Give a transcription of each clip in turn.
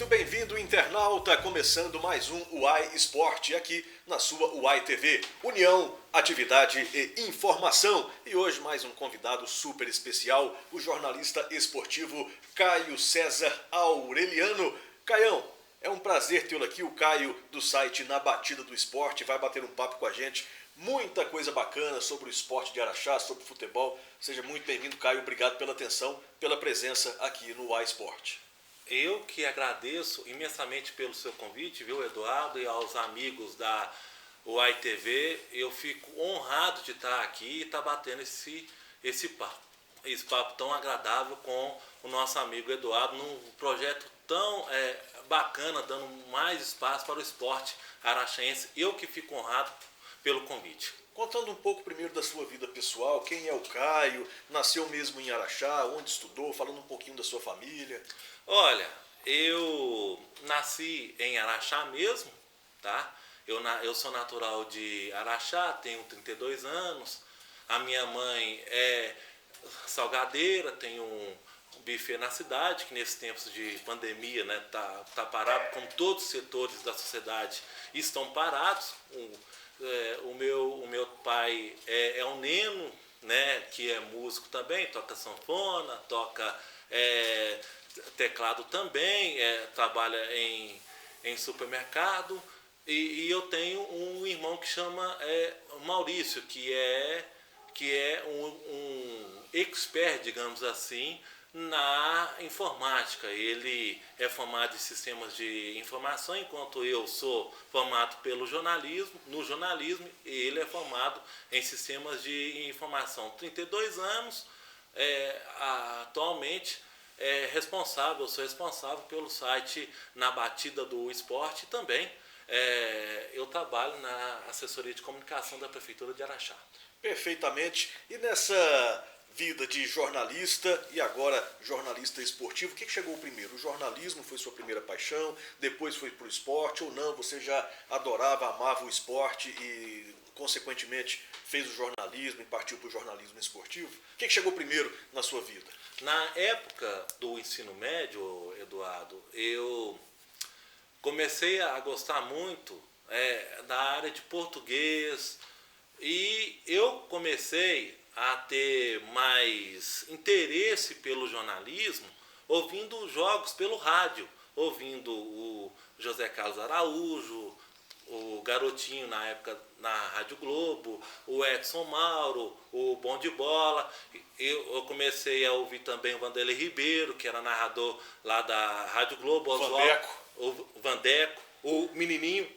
muito bem-vindo, internauta, começando mais um UAI Esporte aqui na sua UAI TV. União, atividade e informação. E hoje mais um convidado super especial, o jornalista esportivo Caio César Aureliano. Caião, é um prazer tê-lo aqui, o Caio do site Na Batida do Esporte, vai bater um papo com a gente. Muita coisa bacana sobre o esporte de Araxá, sobre futebol. Seja muito bem-vindo, Caio. Obrigado pela atenção, pela presença aqui no UAI Esporte. Eu que agradeço imensamente pelo seu convite, viu, Eduardo, e aos amigos da UAI TV. Eu fico honrado de estar aqui e estar batendo esse papo tão agradável com o nosso amigo Eduardo, num projeto tão bacana, dando mais espaço para o esporte araxense. Eu que fico honrado pelo convite. Contando um pouco primeiro da sua vida pessoal, quem é o Caio, nasceu mesmo em Araxá, onde estudou, falando um pouquinho da sua família. Olha, eu nasci em Araxá mesmo, tá? Eu sou natural de Araxá, tenho 32 anos, a minha mãe é salgadeira, tem um buffet na cidade, que nesses tempos de pandemia, né, tá parado, como todos os setores da sociedade estão parados. O meu pai é um neno, né, que é músico também, toca sanfona, toca teclado também, trabalha em supermercado, e eu tenho um irmão que chama Maurício, que é um expert, digamos assim, na informática. Ele é formado em sistemas de informação, enquanto eu sou formado no jornalismo, e ele é formado em sistemas de informação. 32 anos, atualmente sou responsável pelo site Na Batida do Esporte, e também eu trabalho na assessoria de comunicação da Prefeitura de Araxá. Perfeitamente. E nessa vida de jornalista e agora jornalista esportivo, o que chegou primeiro? O jornalismo foi sua primeira paixão, depois foi para o esporte, ou não? Você já adorava, amava o esporte e, consequentemente, fez o jornalismo e partiu para o jornalismo esportivo? O que chegou primeiro na sua vida? Na época do ensino médio, Eduardo, eu comecei a gostar muito da área de português, e eu comecei a ter mais interesse pelo jornalismo ouvindo jogos pelo rádio, ouvindo o José Carlos Araújo, o Garotinho na época na Rádio Globo, o Edson Mauro, o Bom de Bola. Eu comecei a ouvir também o Vanderlei Ribeiro, que era narrador lá da Rádio Globo, o Vandeco. O Menininho.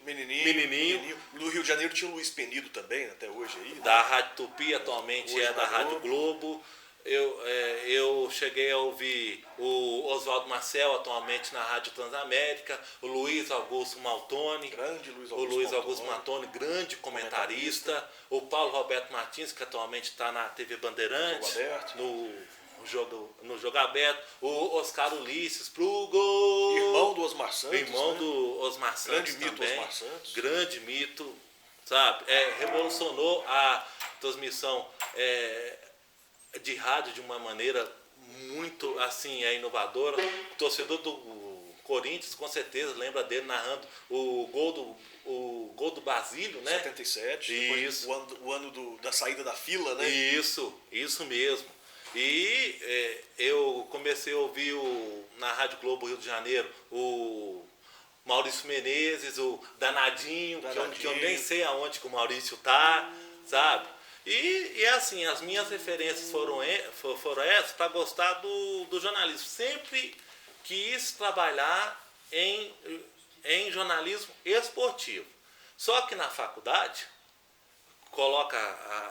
No Rio de Janeiro tinha o Luiz Penido também, até hoje aí. Da Rádio Tupi, atualmente hoje da Rádio Globo. Eu cheguei a ouvir o Oswaldo Marcel, atualmente na Rádio Transamérica, o Luiz Augusto Maltoni. Grande Luiz Augusto Maltoni, grande comentarista. O Paulo Roberto Martins, que atualmente está na TV Bandeirantes. No jogo aberto, o Oscar Ulisses pro gol. Irmão do Osmar Santos. Do Osmar Santos. Grande mito, também. Osmar Santos. Grande mito, sabe? Revolucionou a transmissão de rádio de uma maneira muito assim, inovadora. O torcedor do Corinthians, com certeza, lembra dele narrando o gol do Basílio, né? 77, isso. O ano da saída da fila, né? Isso mesmo. E eu comecei a ouvir na Rádio Globo Rio de Janeiro o Maurício Menezes, o Danadinho. Que eu nem sei aonde que o Maurício tá, sabe? E assim, as minhas referências foram essas para gostar do jornalismo. Sempre quis trabalhar em jornalismo esportivo. Só que na faculdade coloca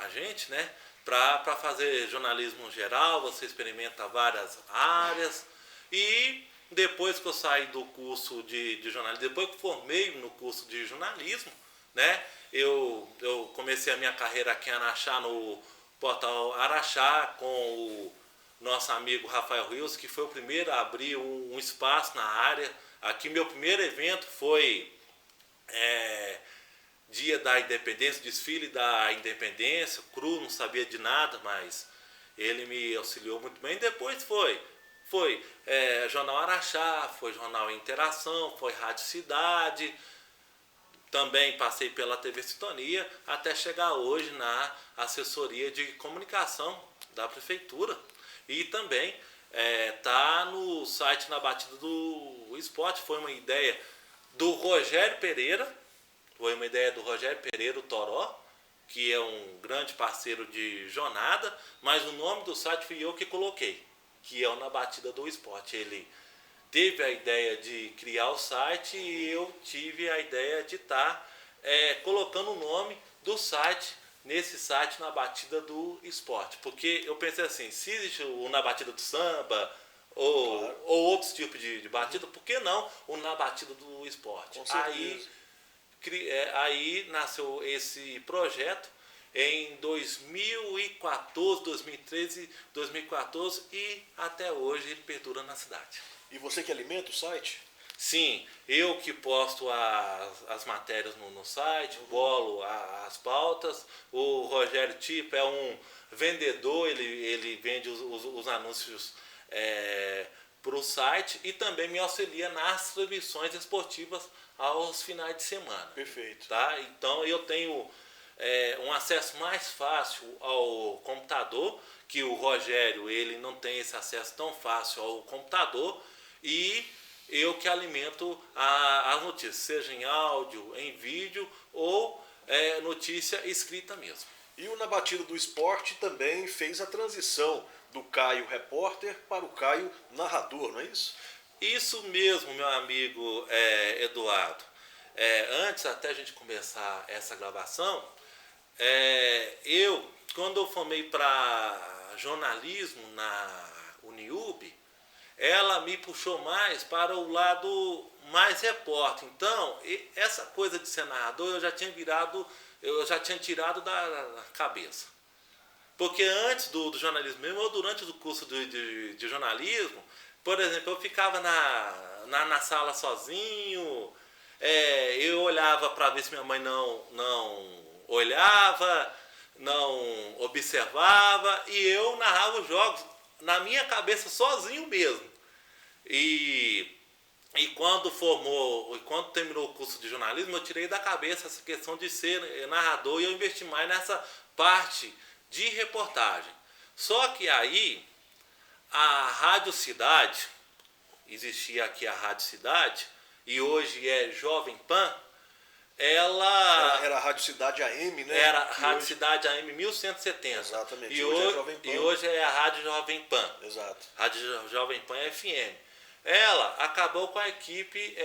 a gente, né? Para fazer jornalismo geral, você experimenta várias áreas. E depois que eu saí do curso de jornalismo, depois que formei no curso de jornalismo, né, eu comecei a minha carreira aqui em Araxá, no portal Araxá, com o nosso amigo Rafael Rios, que foi o primeiro a abrir um espaço na área. Aqui meu primeiro evento foi Dia da Independência, desfile da Independência, cru, não sabia de nada, mas ele me auxiliou muito bem. Depois foi Foi Jornal Araxá, foi Jornal Interação, foi Rádio Cidade, também passei pela TV Sintonia, até chegar hoje na assessoria de comunicação da prefeitura. E também tá no site Na Batida do Esporte. Foi uma ideia do Rogério Pereira, o Toró, que é um grande parceiro de jornada, mas o nome do site fui eu que coloquei, que é o Na Batida do Esporte. Ele teve a ideia de criar o site e eu tive a ideia de estar colocando o nome do site nesse site Na Batida do Esporte. Porque eu pensei assim, se existe o Na Batida do Samba ou outros tipos de batida, por que não o Na Batida do Esporte? Com certeza. Aí nasceu esse projeto em 2014, 2013, 2014 e até hoje ele perdura na cidade. E você que alimenta o site? Sim, eu que posto as matérias no site, bolo as pautas. O Rogério Tipo é um vendedor, ele vende os anúncios para o site e também me auxilia nas transmissões esportivas aos finais de semana. Perfeito. Tá? Então eu tenho um acesso mais fácil ao computador, que o Rogério ele não tem esse acesso tão fácil ao computador, e eu que alimento as notícias, seja em áudio, em vídeo ou notícia escrita mesmo. E o Na Batida do Esporte também fez a transição do Caio repórter para o Caio narrador, não é isso? Isso mesmo, meu amigo Eduardo. Antes até a gente começar essa gravação, quando eu formei para jornalismo na Uniub, ela me puxou mais para o lado mais repórter. Então, essa coisa de ser narrador eu já tinha tirado da cabeça. Porque antes do jornalismo mesmo, ou durante o curso de jornalismo, por exemplo, eu ficava na sala sozinho, eu olhava para ver se minha mãe não olhava, não observava, e eu narrava os jogos na minha cabeça sozinho mesmo. E quando terminou o curso de jornalismo, eu tirei da cabeça essa questão de ser narrador e eu investi mais nessa parte de reportagem. Só que aí a Rádio Cidade, existia aqui a Rádio Cidade e hoje é Jovem Pan, ela era a Rádio Cidade AM, né? Era a Rádio Cidade AM 1170. Exatamente. E hoje é Jovem Pan. E hoje é a Rádio Jovem Pan. Exato. Rádio Jovem Pan FM. Ela acabou com a equipe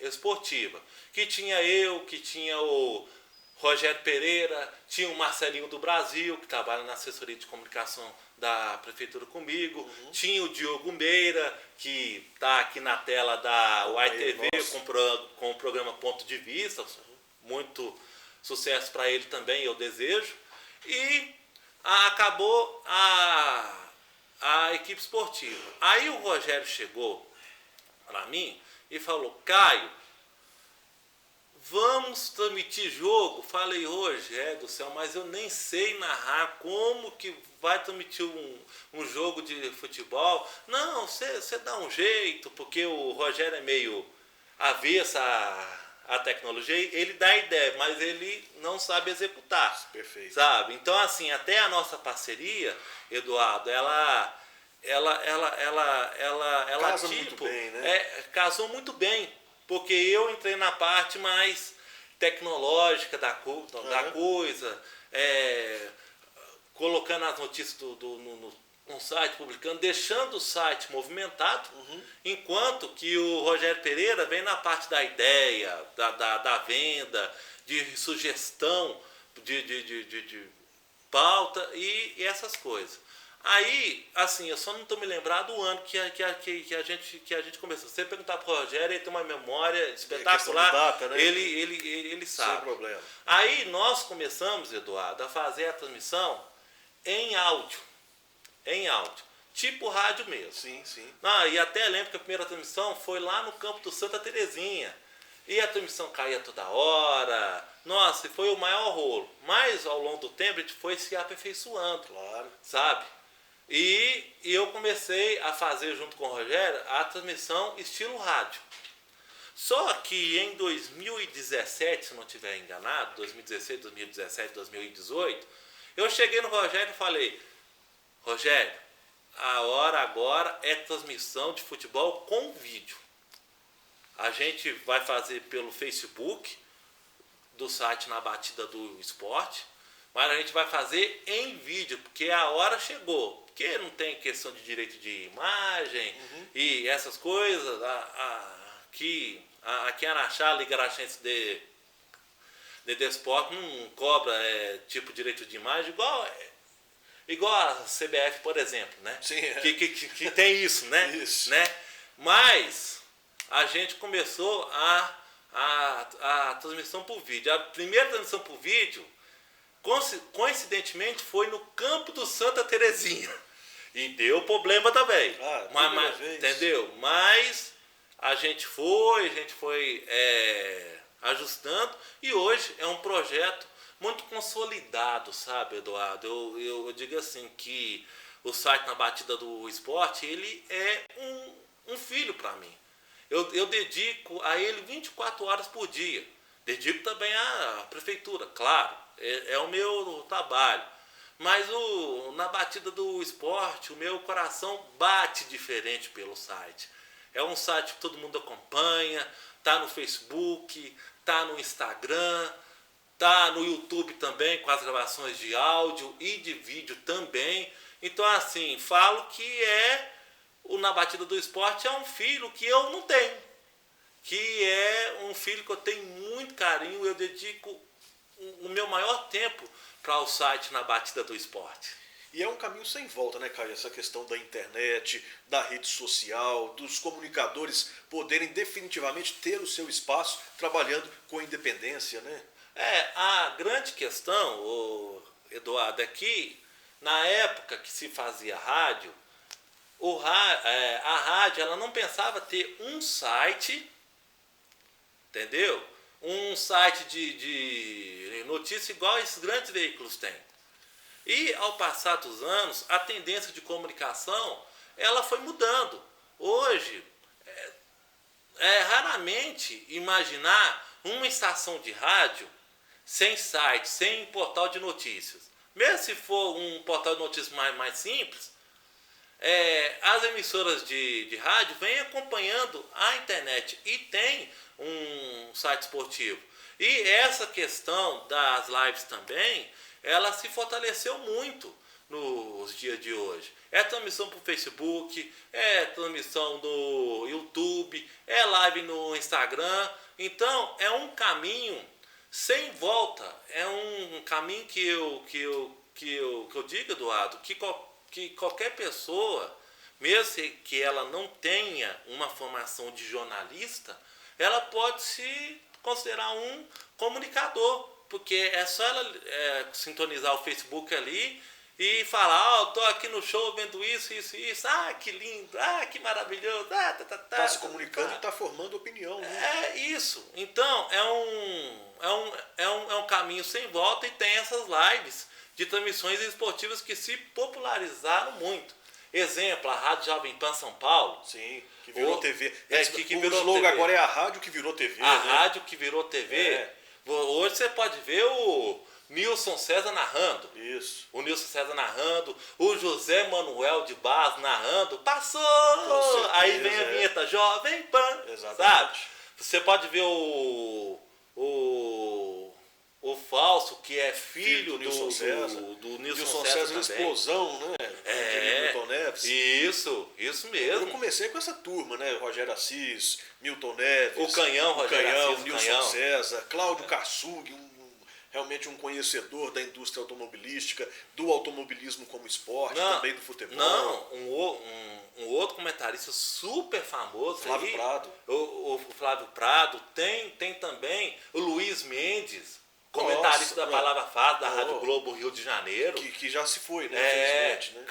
esportiva. Que tinha eu, que tinha o Rogério Pereira, tinha o Marcelinho do Brasil, que trabalha na assessoria de comunicação da prefeitura comigo, tinha o Diogo Meira, que está aqui na tela da UAI TV com o programa Ponto de Vista, muito sucesso para ele também, eu desejo. E acabou a equipe esportiva. Aí o Rogério chegou para mim e falou: Caio, vamos transmitir jogo? Falei: Rogério do céu, mas eu nem sei narrar, como que vai transmitir um jogo de futebol? Não, você dá um jeito, porque o Rogério é meio avesso a tecnologia, ele dá ideia, mas ele não sabe executar. Perfeito. Sabe? Então, assim, até a nossa parceria, Eduardo, ela casa muito bem, né? Casou muito bem, porque eu entrei na parte mais tecnológica da coisa, colocando as notícias no site, publicando, deixando o site movimentado, enquanto que o Rogério Pereira vem na parte da ideia, da venda, de sugestão, de pauta e essas coisas. Aí, assim, eu só não estou me lembrado do ano que a gente começou. Se você perguntar para o Rogério, ele tem uma memória espetacular, data, né? ele sabe. Sem problema. Aí nós começamos, Eduardo, a fazer a transmissão em áudio. Tipo rádio mesmo. Sim, sim. E até lembro que a primeira transmissão foi lá no campo do Santa Terezinha. E a transmissão caía toda hora. Nossa, foi o maior rolo. Mas ao longo do tempo a gente foi se aperfeiçoando. Claro. Sabe? E eu comecei a fazer junto com o Rogério a transmissão estilo rádio. Só que em 2017, se não estiver enganado, 2016, 2017, 2018, eu cheguei no Rogério e falei: Rogério, a hora agora é transmissão de futebol com vídeo. A gente vai fazer pelo Facebook, do site Na Batida do Esporte, mas a gente vai fazer em vídeo, porque a hora chegou. Porque não tem questão de direito de imagem e essas coisas. Aqui em Araxá, a Liga Araxense de Desporto não cobra tipo direito de imagem, igual a CBF, por exemplo, né? Sim, que tem isso, né? Isso. Né? Mas a gente começou a transmissão por vídeo. A primeira transmissão por vídeo, coincidentemente, foi no campo do Santa Terezinha. E deu problema também. Mas entendeu? Mas a gente foi ajustando, e hoje é um projeto muito consolidado, sabe, Eduardo? Eu digo assim que o site Na Batida do Esporte, ele é um filho para mim. Eu dedico a ele 24 horas por dia. Dedico também à prefeitura, claro, é o meu trabalho. Mas Na Batida do Esporte, o meu coração bate diferente pelo site. É um site que todo mundo acompanha, tá no Facebook, tá no Instagram, tá no YouTube também, com as gravações de áudio e de vídeo também. Então, assim, falo que o Na Batida do Esporte é um filho que eu não tenho. Que é um filho que eu tenho muito carinho, eu dedico o meu maior tempo para o site Na Batida do Esporte. E é um caminho sem volta, né, Caio? Essa questão da internet, da rede social, dos comunicadores poderem definitivamente ter o seu espaço trabalhando com independência, né? A grande questão, Eduardo, é que na época que se fazia rádio, a rádio ela não pensava ter um site, entendeu? Um site de notícia igual esses grandes veículos têm. E ao passar dos anos, a tendência de comunicação ela foi mudando. Hoje, raramente imaginar uma estação de rádio sem site, sem portal de notícias. Mesmo se for um portal de notícias mais simples, as emissoras de rádio vêm acompanhando a internet e tem um site esportivo. E essa questão das lives também, ela se fortaleceu muito nos dias de hoje. É transmissão para o Facebook, é transmissão no YouTube, é live no Instagram. Então, é um caminho sem volta. É um caminho que eu digo, Eduardo, que qualquer pessoa, mesmo que ela não tenha uma formação de jornalista, ela pode se considerar um comunicador, porque é só ela sintonizar o Facebook ali e falar: estou aqui no show vendo isso, que lindo, que maravilhoso, Está se comunicando e está formando opinião, né? É isso. Então, é um caminho sem volta, e tem essas lives de transmissões esportivas que se popularizaram muito. Exemplo, a Rádio Jovem Pan São Paulo. Sim, que virou TV. Que o virou slogan TV. agora é a rádio que virou TV. A né? rádio que virou TV. Hoje você pode ver o Nilson César narrando. Isso. O Nilson César narrando. O José Manuel de Barros narrando. Passou! Certeza, Aí vem a vinheta Jovem Pan. Exatamente. Sabe? Você pode ver o Falso, que é filho do Nilson César. Do Nilson César também. Explosão, né? Milton Neves. Isso mesmo. Eu comecei com essa turma, né? Rogério Assis, Milton Neves. O Canhão, Rogério Assis, Nilson César, Cláudio Kassug, realmente um conhecedor da indústria automobilística, do automobilismo como esporte, também do futebol. Não, um outro comentarista super famoso, Flávio Prado. O Flávio Prado. Tem também o Luiz Mendes, comentarista da Palavra Fácil, da Rádio Globo Rio de Janeiro. Que já se foi, né? Infelizmente, né?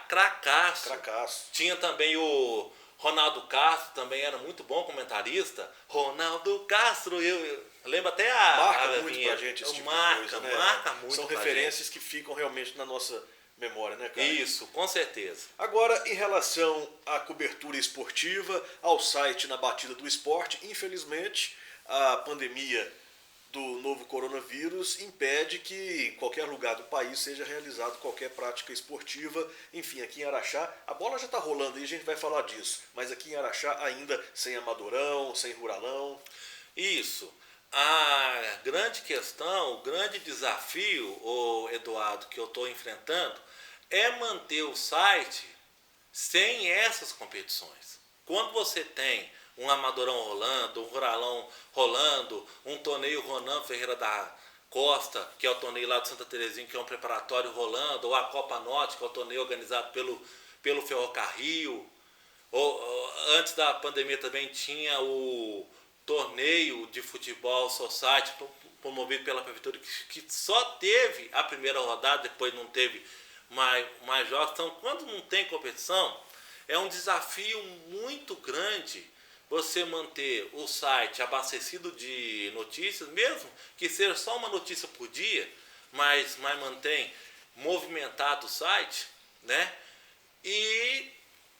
Cracaço. Tinha também o Ronaldo Castro, também era muito bom comentarista. Ronaldo Castro, eu lembro até Marca muito pra gente esse tipo de coisa, né? Marca muito. São referências que ficam realmente na nossa memória, né, cara? Isso, com certeza. Agora, em relação à cobertura esportiva, ao site Na Batida do Esporte, infelizmente, a pandemia do novo coronavírus impede que em qualquer lugar do país seja realizado qualquer prática esportiva. Enfim, aqui em Araxá, a bola já está rolando e a gente vai falar disso, mas aqui em Araxá ainda sem amadorão, sem ruralão. Isso. A grande questão, o grande desafio, Eduardo, que eu estou enfrentando é manter o site sem essas competições. Quando você tem um amadorão rolando, um ruralão rolando, um torneio Ronan Ferreira da Costa, que é o torneio lá de Santa Terezinha, que é um preparatório rolando, ou a Copa Norte, que é o torneio organizado pelo Ferrocarril. Antes da pandemia também tinha o torneio de futebol society promovido pela prefeitura, que só teve a primeira rodada, depois não teve mais jogos. Então, quando não tem competição, é um desafio muito grande você manter o site abastecido de notícias, mesmo que seja só uma notícia por dia, mas mantém movimentado o site, né? E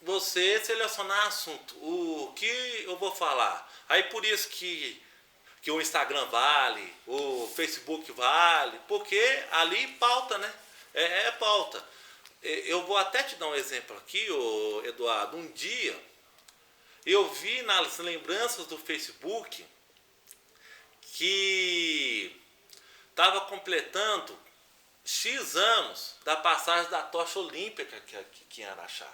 você selecionar assunto, o que eu vou falar. Aí por isso que o Instagram vale, o Facebook vale, porque ali pauta, né? É pauta. Eu vou até te dar um exemplo aqui, Eduardo. Um dia eu vi nas lembranças do Facebook que estava completando X anos da passagem da tocha olímpica aqui em Araxá.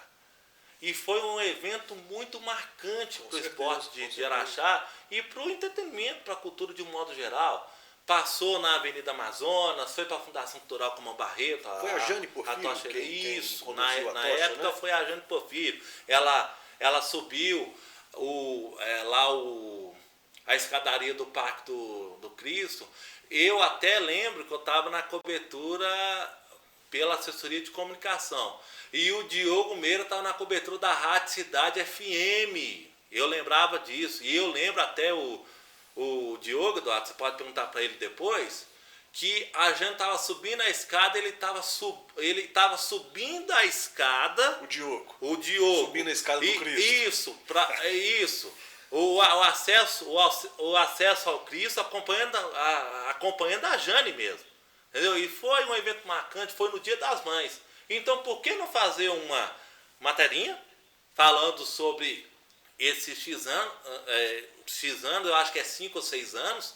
E foi um evento muito marcante para o esporte de Araxá e para o entretenimento, para a cultura de um modo geral. Passou na Avenida Amazonas, foi para a Fundação Cultural Comão Barreto. Foi a Jane Porfírio Isso, na época, né? Foi a Jane Porfírio. Ela subiu a escadaria do Parque do Cristo. Eu até lembro que eu estava na cobertura pela assessoria de comunicação. E o Diogo Meira estava na cobertura da Rádio Cidade FM. Eu lembrava disso. E eu lembro até o Diogo, Eduardo, você pode perguntar para ele depois, que a gente estava subindo a escada, ele estava subindo a escada. O Diogo. Subindo a escada do Cristo. Isso. O acesso ao Cristo acompanhando a Jane mesmo. Entendeu? E foi um evento marcante, foi no Dia das Mães. Então, por que não fazer uma materinha falando sobre esses X anos, eu acho que é 5 ou 6 anos,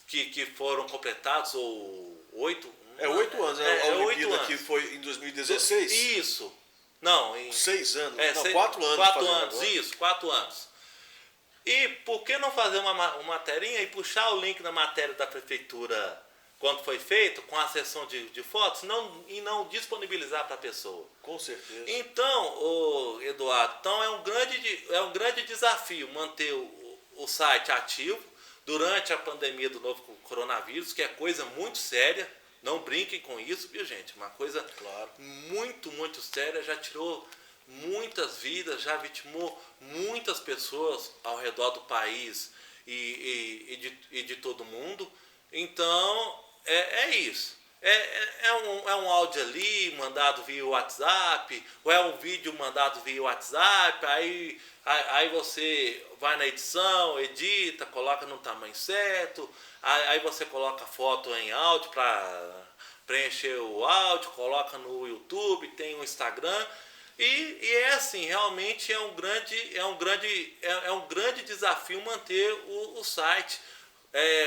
que foram completados, ou 8? 8 anos, né? A Olimpíada que foi em 2016. Isso. Não, 6 anos. 4 anos. 4 anos, agora. Isso, 4 anos. E por que não fazer uma materinha e puxar o link da matéria da prefeitura quando foi feito, com a sessão de fotos, e não disponibilizar para a pessoa? Com certeza. Então, Eduardo, é um grande desafio manter o site ativo durante a pandemia do novo coronavírus, que é coisa muito séria. Não brinquem com isso, viu, gente? Uma coisa muito, muito séria, já tirou muitas vidas, já vitimou muitas pessoas ao redor do país e de todo mundo. Então, é isso. É um áudio ali mandado via WhatsApp, ou é um vídeo mandado via WhatsApp, aí você vai na edição, edita, coloca no tamanho certo, aí você coloca foto em áudio para preencher o áudio, coloca no YouTube, tem o Instagram, e é assim, realmente é um grande desafio manter o site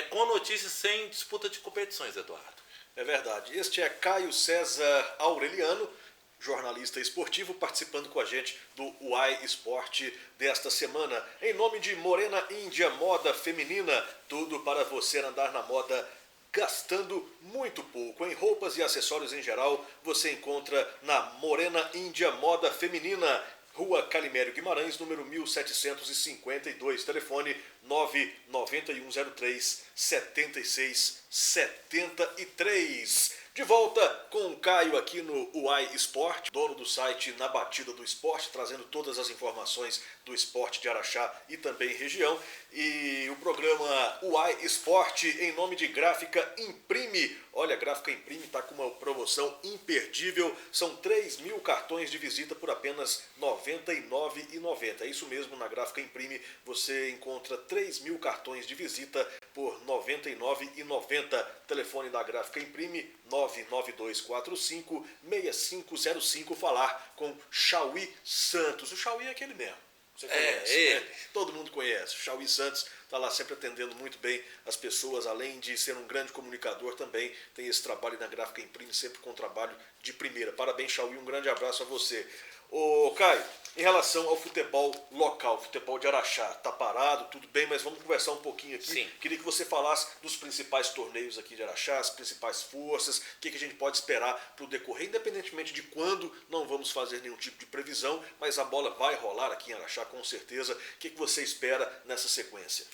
com notícias sem disputa de competições, Eduardo. É verdade. Este é Caio César Aureliano, jornalista esportivo, participando com a gente do UAI Esporte desta semana. Em nome de Morena Índia Moda Feminina, tudo para você andar na moda gastando muito pouco. Em roupas e acessórios em geral, você encontra na Morena Índia Moda Feminina, Rua Calimério Guimarães, número 1752, telefone 99103-7673. De volta com o Caio aqui no UAI Esporte, dono do site Na Batida do Esporte, trazendo todas as informações do esporte de Araxá e também região. E o programa UAI Esporte, em nome de Gráfica Imprime. Olha, a Gráfica Imprime está com uma promoção imperdível. São 3.000 cartões de visita por apenas R$ 99,90. É isso mesmo, na Gráfica Imprime você encontra 3.000 cartões de visita por R$ 99,90. Telefone da Gráfica Imprime 99245-6505. Falar com Chauí Santos. O Chauí é aquele mesmo. Você conhece, ele. né? Todo mundo conhece. O Chauí Santos está lá sempre atendendo muito bem as pessoas, além de ser um grande comunicador também, tem esse trabalho na Gráfica Imprime, sempre com trabalho de primeira. Parabéns, Chauí, um grande abraço a você. Ô, Caio, em relação ao futebol local, futebol de Araxá, tá parado, tudo bem, mas vamos conversar um pouquinho aqui. Sim. Queria que você falasse dos principais torneios aqui de Araxá, as principais forças, o que a gente pode esperar para o decorrer, independentemente de quando, não vamos fazer nenhum tipo de previsão, mas a bola vai rolar aqui em Araxá com certeza. O que você espera nessa sequência?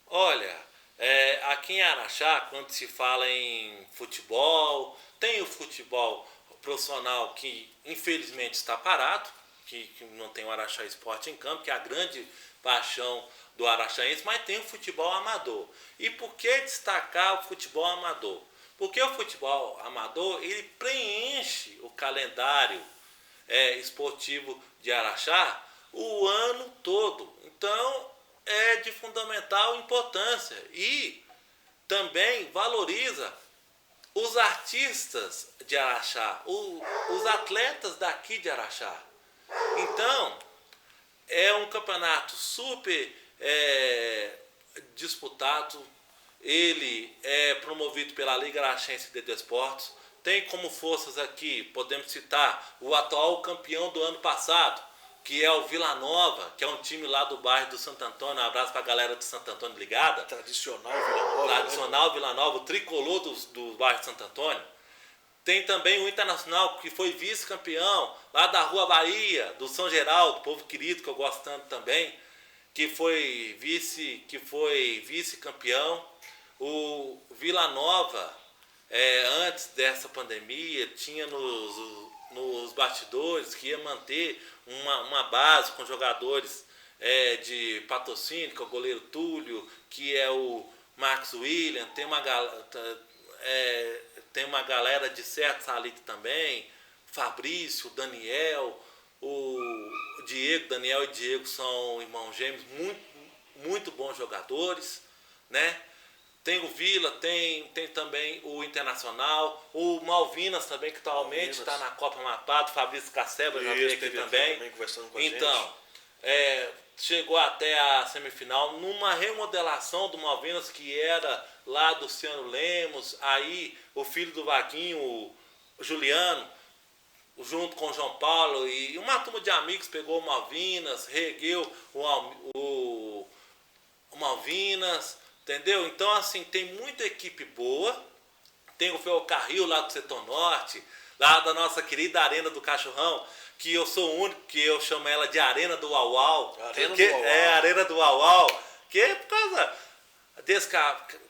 Olha, aqui em Araxá, quando se fala em futebol, tem o futebol profissional que infelizmente está parado, que não tem o Araxá Esporte em Campo, que é a grande paixão do araxaense, mas tem o futebol amador. E por que destacar o futebol amador? Porque o futebol amador, ele preenche o calendário esportivo de Araxá o ano todo. Então, é de fundamental importância e também valoriza os artistas de Araxá, os atletas daqui de Araxá. Então, é um campeonato super disputado. Ele é promovido pela Liga Araxense de Desportos. Tem como forças aqui, podemos citar, o atual campeão do ano passado, que é o Vila Nova, que é um time lá do bairro do Santo Antônio. Um abraço para a galera do Santo Antônio ligada. Tradicional Vila Nova. Tradicional, né? Vila Nova, o tricolor do bairro de Santo Antônio. Tem também o Internacional, que foi vice-campeão lá da Rua Bahia, do São Geraldo, povo querido, que eu gosto tanto também, que foi vice-campeão. O Vila Nova, antes dessa pandemia, tinha nos bastidores que ia manter uma base com jogadores de patrocínio, que é o goleiro Túlio, que é o Marcos William, tem uma galera de certos ali também, Fabrício, Daniel, o Diego. Daniel e Diego são irmãos gêmeos, muito, muito bons jogadores, né? Tem o Vila, tem também o Internacional, o Malvinas também, que atualmente está na Copa Amapá, do Fabrício Caceba, já veio aqui também. Conversando com a então, chegou até a semifinal numa remodelação do Malvinas, que era lá do Luciano Lemos. Aí o filho do Vaguinho, o Juliano, junto com o João Paulo e uma turma de amigos, pegou o Malvinas, reergueu o Malvinas, entendeu? Então, assim, tem muita equipe boa. Tem o Ferrocarril lá do Setor Norte, lá da nossa querida Arena do Cachorrão, que eu sou o único que eu chamo ela de Arena do Uau-Uau. Arena do Uau-Uau, que é por causa desse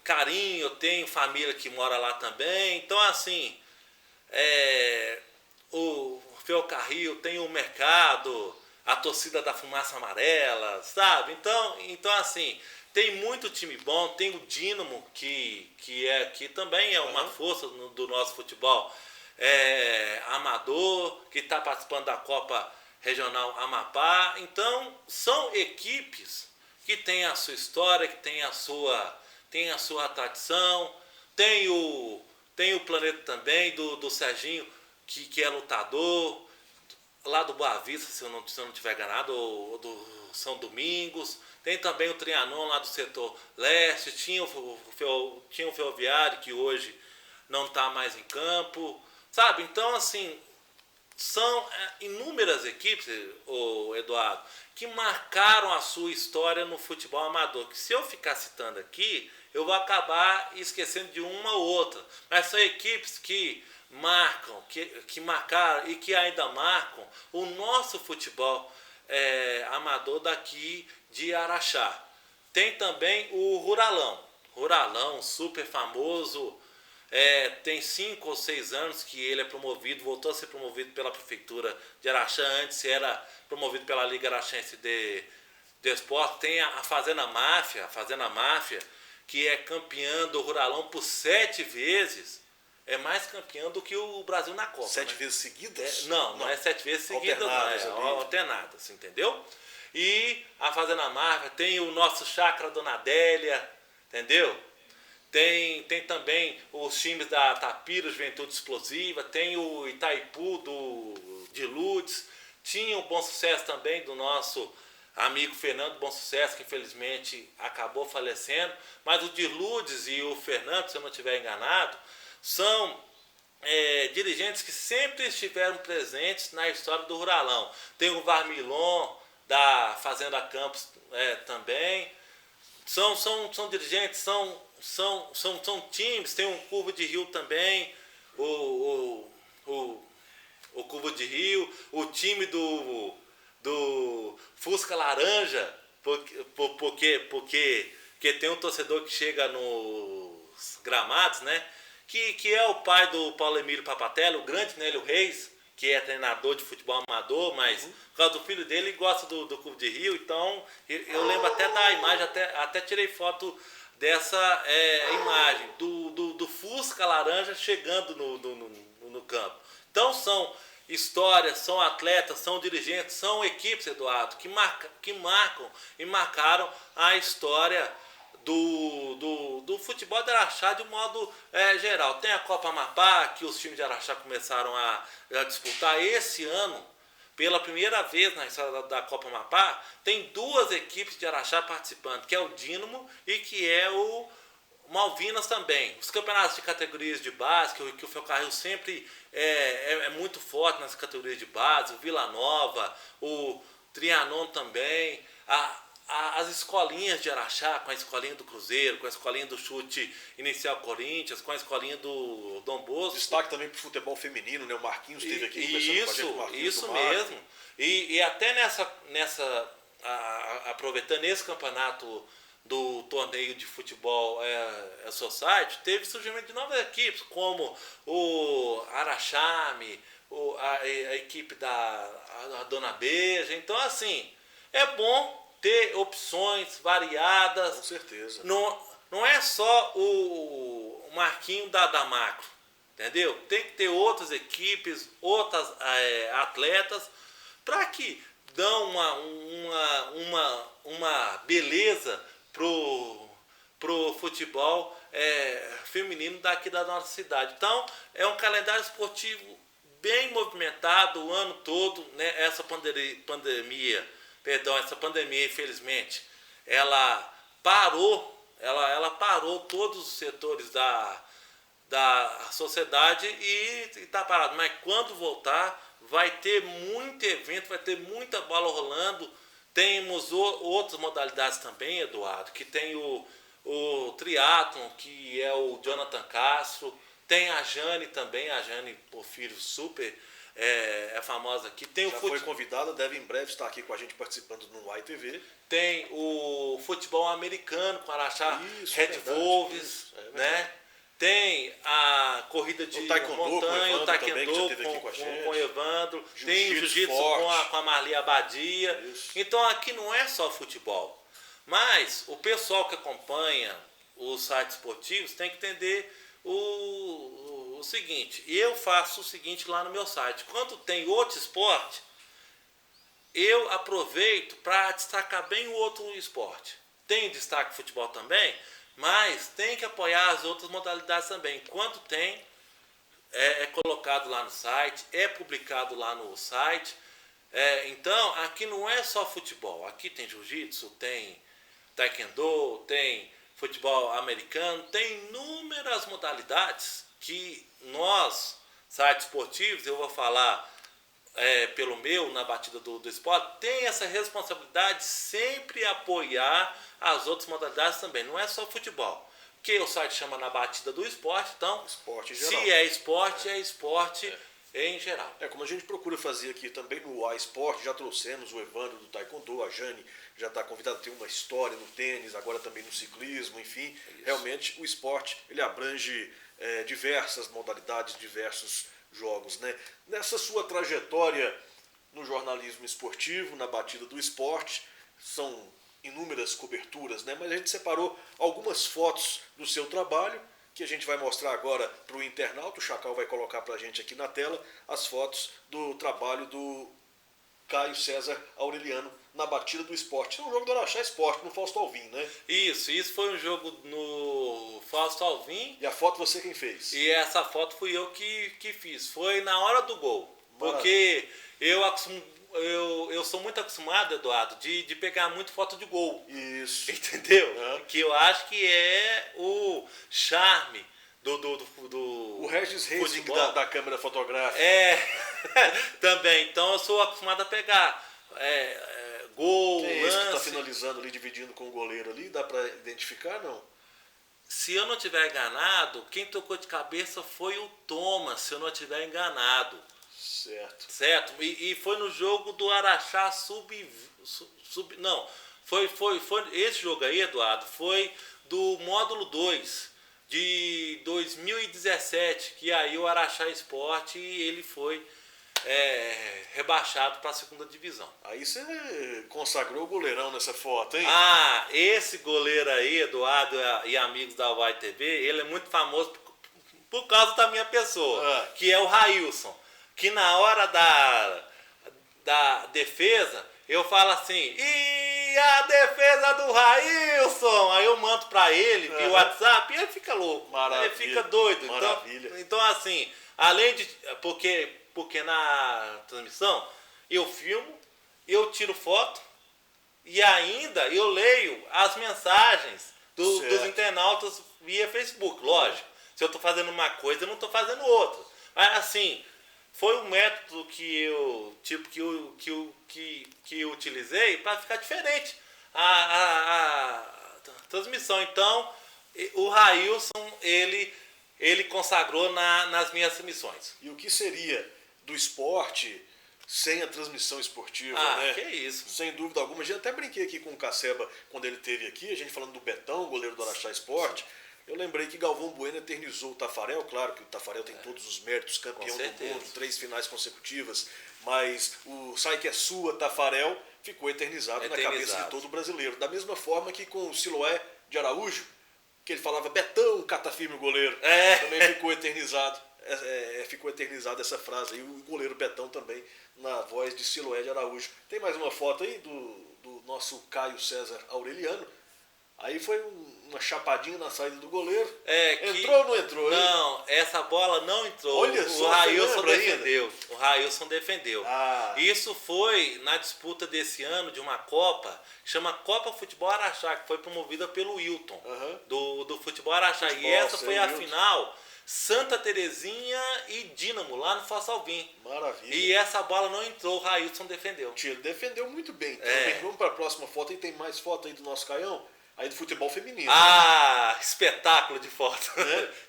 carinho. Eu tenho família que mora lá também. Então, assim, o Ferrocarril tem o mercado, a torcida da Fumaça Amarela, sabe? Então assim, tem muito time bom. Tem o Dínamo, que também é uma força do nosso futebol amador, que está participando da Copa Regional Amapá. Então, são equipes que têm a sua história, que têm a sua tradição. Tem o Planeta também, do Serginho, que é lutador, lá do Boa Vista, se eu não tiver enganado, ou do São Domingos. Tem também o Trianon lá do setor leste. Tinha o Ferroviário, que hoje não está mais em campo, sabe? Então, assim, são inúmeras equipes, Eduardo, que marcaram a sua história no futebol amador, que se eu ficar citando aqui, eu vou acabar esquecendo de uma ou outra. Mas são equipes que marcam, que marcaram e que ainda marcam o nosso futebol amador daqui de Araxá. Tem também o Ruralão, super famoso, Tem 5 ou 6 anos que ele é promovido, voltou a ser promovido pela Prefeitura de Araxá, antes era promovido pela Liga Araxense de Esporte. Tem a Fazenda Máfia, que é campeã do Ruralão por 7 vezes. É mais campeão do que o Brasil na Copa. 7 vezes seguidas? Não é 7 vezes seguidas, não. É alternadas, entendeu? E a Fazenda Máfia, tem o nosso Chácara Dona Adélia, entendeu? Tem também os times da Tapira, Juventude Explosiva, tem o Itaipu de Lourdes, tinha o Bom Sucesso também do nosso amigo Fernando Bom Sucesso, que infelizmente acabou falecendo, mas o de Lourdes e o Fernando, se eu não estiver enganado, são dirigentes que sempre estiveram presentes na história do Ruralão. Tem o Varmilon, da Fazenda Campos também. São dirigentes, são times, tem um Curva de Rio também, o Curva de Rio, o time do Fusca Laranja, porque tem um torcedor que chega nos gramados, né? Que é o pai do Paulo Emílio Papatelli, o grande Nélio Reis, que é treinador de futebol amador, mas por causa do filho dele, ele gosta do Clube de Rio. Então eu lembro até da imagem, até tirei foto dessa imagem do Fusca Laranja chegando no campo. Então são histórias, são atletas, são dirigentes, são equipes, Eduardo, que marcam e marcaram a história do futebol de Araxá de um modo geral. Tem a Copa Amapá, que os times de Araxá começaram a disputar esse ano. Pela primeira vez na história da Copa Amapá, tem 2 equipes de Araxá participando, que é o Dínamo e que é o Malvinas também. Os campeonatos de categorias de base, que o Ferrocarril sempre é muito forte nas categorias de base, o Vila Nova, o Trianon também, as escolinhas de Araxá, com a escolinha do Cruzeiro, com a escolinha do Chute Inicial Corinthians, com a escolinha do Dom Bosco. Destaque também para o futebol feminino, né? O Marquinhos esteve aqui conversando com a gente. Marquinhos isso mesmo. E até aproveitando esse campeonato do torneio de futebol Society, teve surgimento de novas equipes, como o Araxame, a equipe da Dona Beija. Então, assim, é bom ter opções variadas. Com certeza. Não é só o Marquinho da Macro, entendeu? Tem que ter outras equipes, outras atletas, para que dão uma beleza pro futebol feminino daqui da nossa cidade. Então, é um calendário esportivo bem movimentado o ano todo, né? Essa pandemia, infelizmente, ela parou todos os setores da sociedade e está parado. Mas quando voltar, vai ter muito evento, vai ter muita bola rolando. Temos outras modalidades também, Eduardo, que tem o triatlon, que é o Jonathan Castro, tem a Jane também, a Jane Porfírio, super famosa aqui. Tem Já foi convidada, deve em breve estar aqui com a gente participando no UAI TV. Tem o futebol americano com Araxá, Red Wolves, né? Tem a corrida de montanha, o taekwondo com o Evandro, tem o jiu-jitsu com a Marli Abadia. Isso. Então aqui não é só futebol. Mas o pessoal que acompanha os sites esportivos tem que entender o seguinte. Eu faço o seguinte lá no meu site. Quando tem outro esporte, eu aproveito para destacar bem o outro esporte. Tem destaque futebol também, mas tem que apoiar as outras modalidades também. Quando tem, é colocado lá no site, é publicado lá no site. Então, aqui não é só futebol. Aqui tem jiu-jitsu, tem taekwondo, tem futebol americano, tem inúmeras modalidades que nós, sites esportivos, eu vou falar pelo meu, na batida do esporte, tem essa responsabilidade de sempre apoiar as outras modalidades também. Não é só futebol. Que o site chama na batida do esporte, então, esporte se é esporte, é esporte em geral. Como a gente procura fazer aqui também no A Esporte, já trouxemos o Evandro do Taekwondo, a Jane já está convidada, tem uma história no tênis, agora também no ciclismo, enfim. Realmente o esporte ele abrange diversas modalidades, diversos jogos, né? Nessa sua trajetória no jornalismo esportivo, na batida do esporte, são inúmeras coberturas, né? Mas a gente separou algumas fotos do seu trabalho, que a gente vai mostrar agora para o internauta. O Chacal vai colocar para a gente aqui na tela as fotos do trabalho do Caio César Aureliano na batida do esporte. É um jogo do Araxá Esporte, no Fausto Alvim, né? Isso foi um jogo no Fausto Alvim. E a foto você quem fez? E essa foto fui eu que fiz. Foi na hora do gol. Porque eu sou muito acostumado, Eduardo, de pegar muito foto de gol. Isso. Entendeu? Que eu acho que é o charme do o Regis Reis da câmera fotográfica. Também. Então eu sou acostumado a pegar gol, Quem é lance. esse que está finalizando ali, dividindo com o goleiro ali? Dá para identificar, não? Se eu não estiver enganado, quem tocou de cabeça foi o Thomas, se eu não estiver enganado. Certo. E foi no jogo do Araxá não, foi esse jogo aí, Eduardo, foi do módulo 2 de 2017, que aí o Araxá Esporte ele foi rebaixado para a segunda divisão. Aí você consagrou o goleirão nessa foto, hein? Esse goleiro aí, Eduardo e amigos da Uai TV, ele é muito famoso por causa da minha pessoa, que é o Railson. Que na hora da defesa, eu falo assim, e a defesa do Railson? Aí eu mando pra ele via WhatsApp e ele fica louco. Maravilha. Ele fica doido. Maravilha. Então assim, além de... Porque na transmissão, eu filmo, eu tiro foto e ainda eu leio as mensagens dos internautas via Facebook, lógico. Se eu tô fazendo uma coisa, eu não tô fazendo outra. Mas assim... Foi um método que eu utilizei para ficar diferente a transmissão. Então, o Railson, ele consagrou nas minhas transmissões. E o que seria do esporte sem a transmissão esportiva, né? Que isso. Sem dúvida alguma. Eu até brinquei aqui com o Caceba quando ele esteve aqui, a gente falando do Betão, goleiro do Araxá Esporte. Eu lembrei que Galvão Bueno eternizou o Tafarel, claro que o Tafarel tem todos os méritos, campeão do mundo, 3 finais consecutivas, mas o Sai Que É Sua, Tafarel, ficou eternizado na cabeça de todo brasileiro. Da mesma forma que com o Siloé de Araújo, que ele falava Betão, cata firme o goleiro, também ficou eternizado. Ficou eternizada essa frase. E o goleiro Betão também, na voz de Siloé de Araújo. Tem mais uma foto aí do nosso Caio César Aureliano. Aí foi uma chapadinha na saída do goleiro. Entrou ou não entrou? Não, essa bola não entrou. Olha só, o Railson defendeu. O Railson defendeu. Isso foi na disputa desse ano de uma Copa, chama Copa Futebol Araxá, que foi promovida pelo Wilton, do Futebol Araxá. E essa foi a final Santa Terezinha e Dínamo, lá no Fausto Alvim. Maravilha. E essa bola não entrou, o Railson defendeu. Ele defendeu muito bem. Então, vamos para a próxima foto. E tem mais foto aí do nosso Caião? Aí do futebol feminino. Espetáculo de foto,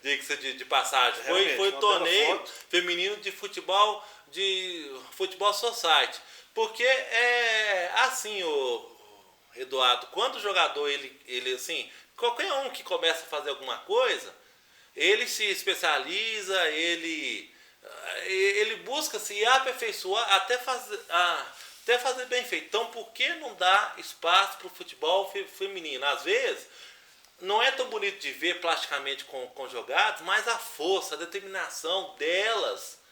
diga-se de passagem. Foi torneio feminino de futebol society. Porque assim, Eduardo, quando o jogador, ele assim, qualquer um que começa a fazer alguma coisa, ele se especializa, ele busca se aperfeiçoar até fazer bem feito. Então, por que não dar espaço para o futebol feminino? Às vezes, não é tão bonito de ver plasticamente com jogados, mas a força, a determinação delas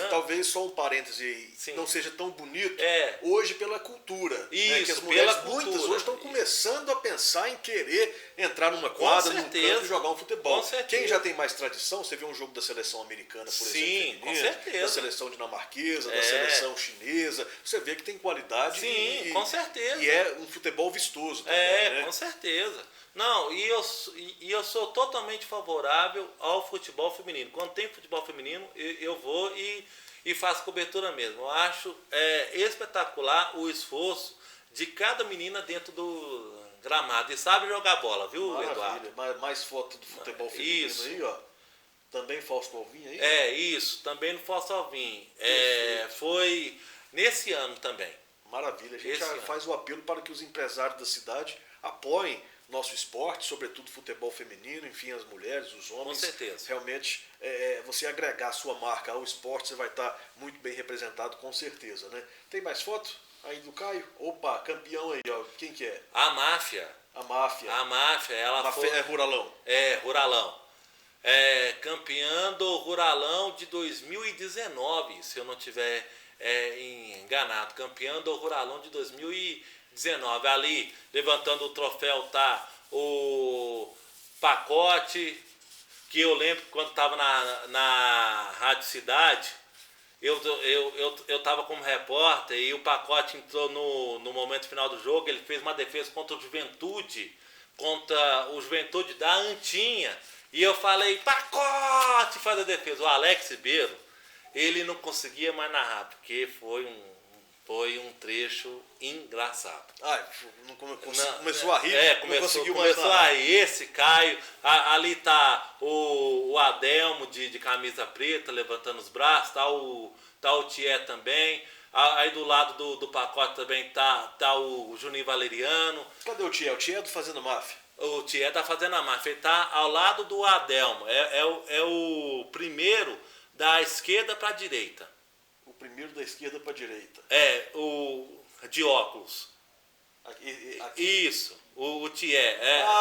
talvez só um parêntese aí, não seja tão bonito hoje pela cultura. Isso, que as mulheres, muitas hoje estão começando a pensar em querer entrar numa quadra, num campo e jogar um futebol. Quem já tem mais tradição, você vê um jogo da seleção americana, por exemplo, com certeza. da seleção dinamarquesa, da seleção chinesa, você vê que tem qualidade. Com certeza. E é um futebol vistoso também, com certeza. Não, e eu sou totalmente favorável ao futebol feminino. Quando tem futebol feminino, eu vou e faço cobertura mesmo. Eu acho espetacular o esforço de cada menina dentro do gramado. E sabe jogar bola, viu, Maravilha. Eduardo? Mais foto do futebol feminino aí, ó. Também Fausto Alvim aí? Isso, também no Fausto Alvim. Foi nesse ano também. Maravilha, a gente já faz o apelo para que os empresários da cidade apoiem nosso esporte, sobretudo futebol feminino, enfim, as mulheres, os homens. Com certeza. Realmente, você agregar a sua marca ao esporte, você vai estar muito bem representado, com certeza, né? Tem mais foto aí do Caio? Opa, campeão aí, ó. Quem que é? A Máfia. A Máfia. A Máfia, ela foi... É Ruralão. Ruralão. Campeã do Ruralão de 2019, se eu não tiver enganado. Campeã do Ruralão de 2019. Ali, levantando o troféu, tá o Pacote, que eu lembro quando estava na Rádio Cidade, eu tava como repórter e o Pacote entrou no momento final do jogo. Ele fez uma defesa contra o Juventude da Antinha. E eu falei, Pacote, faz a defesa. O Alex Ribeiro, ele não conseguia mais narrar, porque foi um trecho engraçado. Começou a rir, começou a rir. Esse Caio, ali tá o Adelmo de camisa preta, levantando os braços, tá o Thié também. Aí do lado do Pacote também tá o Juninho Valeriano. Cadê o Thié? O Thié é do Fazendo Máfia. O Thié tá fazendo a máfia, ele tá ao lado do Adelmo, é o primeiro da esquerda para a direita. O primeiro da esquerda para a direita. O de óculos. Aqui. Isso, o Thié.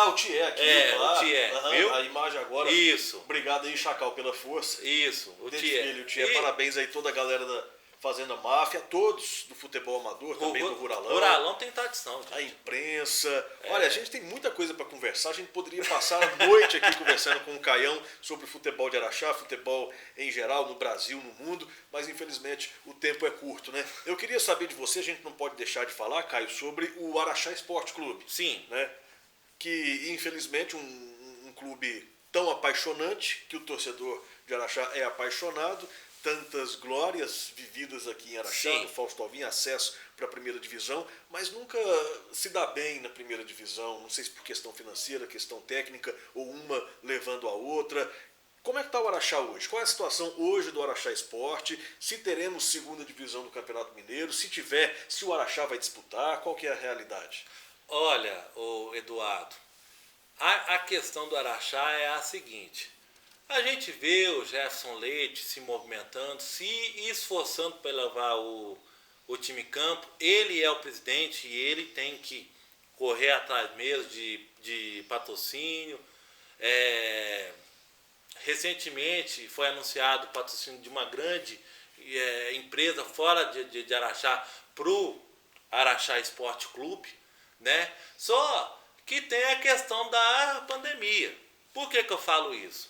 O Thié aqui. O Thié, viu? A imagem agora. Isso. Obrigado aí, Chacal, pela força. Isso, o Thié. Parabéns aí toda a galera da Fazenda Máfia, todos do futebol amador, também do Ruralão. O Ruralão tem tradição, gente. A imprensa. Olha, a gente tem muita coisa para conversar. A gente poderia passar a noite aqui conversando com o Caião sobre o futebol de Araxá, futebol em geral, no Brasil, no mundo, mas infelizmente o tempo é curto, né? Eu queria saber de você, a gente não pode deixar de falar, Caio, sobre o Araxá Esporte Clube. Sim. Né? Que infelizmente um clube tão apaixonante, que o torcedor de Araxá é apaixonado, tantas glórias vividas aqui em Araxá, no Fausto Alvim, acesso para a primeira divisão, mas nunca se dá bem na primeira divisão, não sei se por questão financeira, questão técnica, ou uma levando a outra. Como é que está o Araxá hoje? Qual é a situação hoje do Araxá Esporte? Se teremos segunda divisão do Campeonato Mineiro? Se tiver, se o Araxá vai disputar? Qual que é a realidade? Olha, Eduardo, a questão do Araxá é a seguinte: a gente vê o Jefferson Leite se movimentando, se esforçando para levar o time em campo. Ele é o presidente e ele tem que correr atrás mesmo de patrocínio. Recentemente foi anunciado o patrocínio de uma grande empresa fora de Araxá para o Araxá Esporte Clube, né? Só que tem a questão da pandemia. Por que eu falo isso?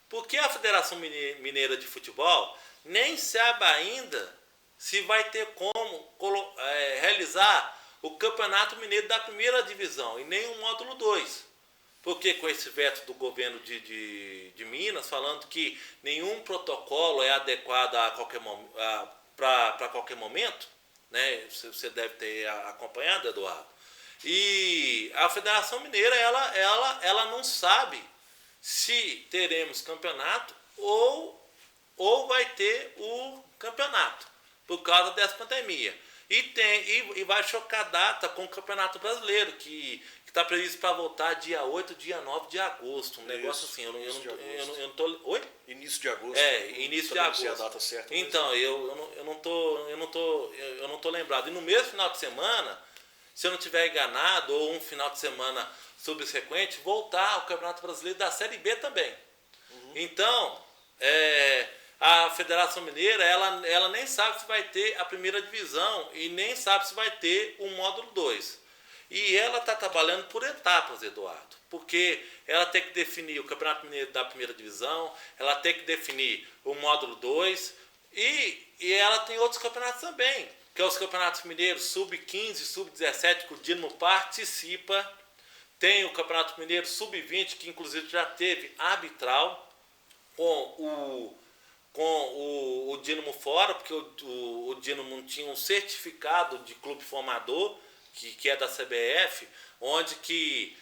Porque a Federação Mineira de Futebol nem sabe ainda se vai ter como realizar o Campeonato Mineiro da primeira divisão e nem o módulo 2. Porque com esse veto do governo de Minas, falando que nenhum protocolo é adequado para qualquer momento, né? Você deve ter acompanhado, Eduardo. E a Federação Mineira, ela não sabe se teremos campeonato ou vai ter o campeonato por causa dessa pandemia. E vai chocar a data com o Campeonato Brasileiro, que está previsto para voltar dia 8, dia 9 de agosto. Um negócio assim, eu não tô... Oi? Início de agosto. Início de agosto. Não sei a data certa. Então, eu não tô lembrado. E no mesmo final de semana, se eu não estiver enganado, ou um final de semana subsequente, voltar ao Campeonato Brasileiro da Série B também. Então, a Federação Mineira, ela nem sabe se vai ter a primeira divisão e nem sabe se vai ter o módulo 2. E ela está trabalhando por etapas, Eduardo, porque ela tem que definir o Campeonato Mineiro da primeira divisão, ela tem que definir o módulo 2 e ela tem outros campeonatos também, que é os campeonatos mineiros sub-15, sub-17, que o Dinamo participa. Tem o Campeonato Mineiro sub-20, que inclusive já teve arbitral com o Dinamo fora, porque o Dinamo não tinha um certificado de clube formador, que é da CBF, onde que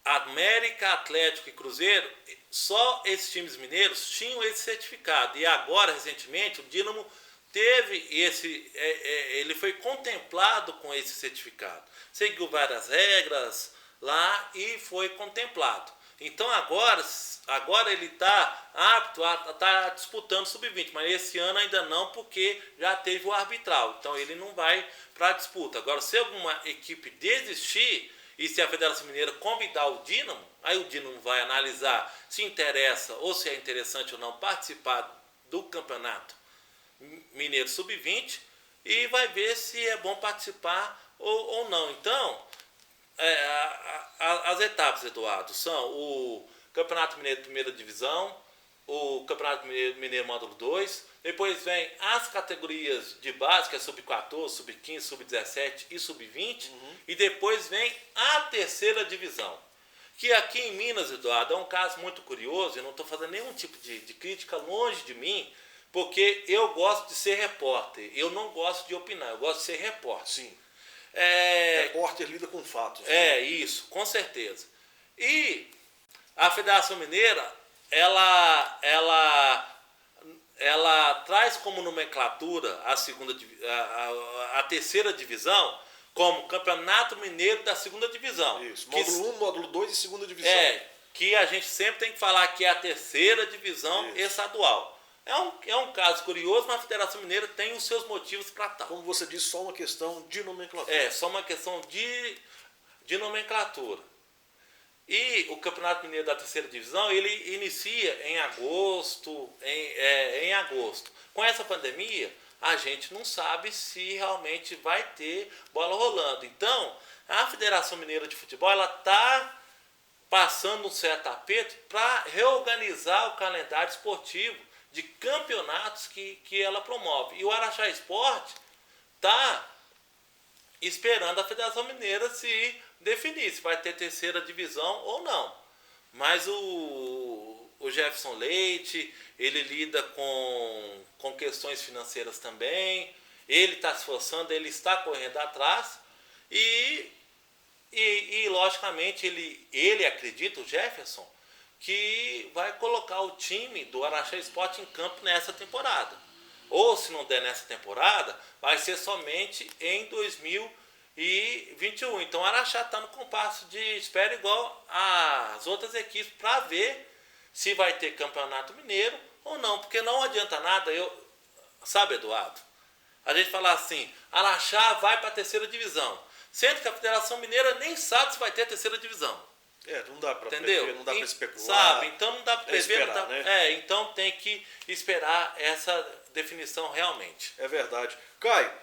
há América, Atlético e Cruzeiro, só esses times mineiros tinham esse certificado. E agora, recentemente, o Dínamo teve ele foi contemplado com esse certificado. Seguiu várias regras lá e foi contemplado. Então agora ele está apto a estar disputando sub-20, mas esse ano ainda não, porque já teve o arbitral. Então ele não vai para a disputa. Agora, se alguma equipe desistir e se a Federação Mineira convidar o Dínamo, aí o Dínamo vai analisar se interessa ou se é interessante ou não participar do campeonato Mineiro Sub-20 e vai ver se é bom participar ou não. Então, as etapas, Eduardo, são o Campeonato Mineiro de Primeira Divisão, o Campeonato Mineiro Módulo 2, depois vem as categorias de base, que é Sub-14, Sub-15, Sub-17 e Sub-20, e depois vem a terceira divisão. Que aqui em Minas, Eduardo, é um caso muito curioso, eu não estou fazendo nenhum tipo de crítica longe de mim, porque eu gosto de ser repórter, eu não gosto de opinar, eu gosto de ser repórter. Sim. Repórter lida com fatos. Isso, com certeza. E a Federação Mineira, ela traz como nomenclatura a terceira divisão como Campeonato Mineiro da Segunda Divisão. Isso, módulo 1, módulo 2 e segunda divisão. Que a gente sempre tem que falar que é a terceira divisão estadual. É um caso curioso, mas a Federação Mineira tem os seus motivos para tal. Como você disse, só uma questão de nomenclatura. Só uma questão de nomenclatura. E o Campeonato Mineiro da Terceira Divisão, ele inicia em agosto, Com essa pandemia, a gente não sabe se realmente vai ter bola rolando. Então, a Federação Mineira de Futebol, ela está passando um certo aperto para reorganizar o calendário esportivo de campeonatos que ela promove. E o Araxá Esporte está esperando a Federação Mineira se definir se vai ter terceira divisão ou não. Mas o Jefferson Leite, ele lida com questões financeiras também, ele está se esforçando, ele está correndo atrás e logicamente ele acredita, o Jefferson, que vai colocar o time do Araxá Esporte em campo nessa temporada. Ou se não der nessa temporada, vai ser somente em 2021. Então o Araxá está no compasso de espera igual às outras equipes para ver se vai ter campeonato mineiro ou não. Porque não adianta nada, sabe, Eduardo? A gente falar assim, Araxá vai para a terceira divisão. Sendo que a Federação Mineira nem sabe se vai ter a terceira divisão. Não dá para prever, não dá para especular. Sabe? Então não dá para prever. Então tem que esperar essa definição realmente. É verdade. Caio,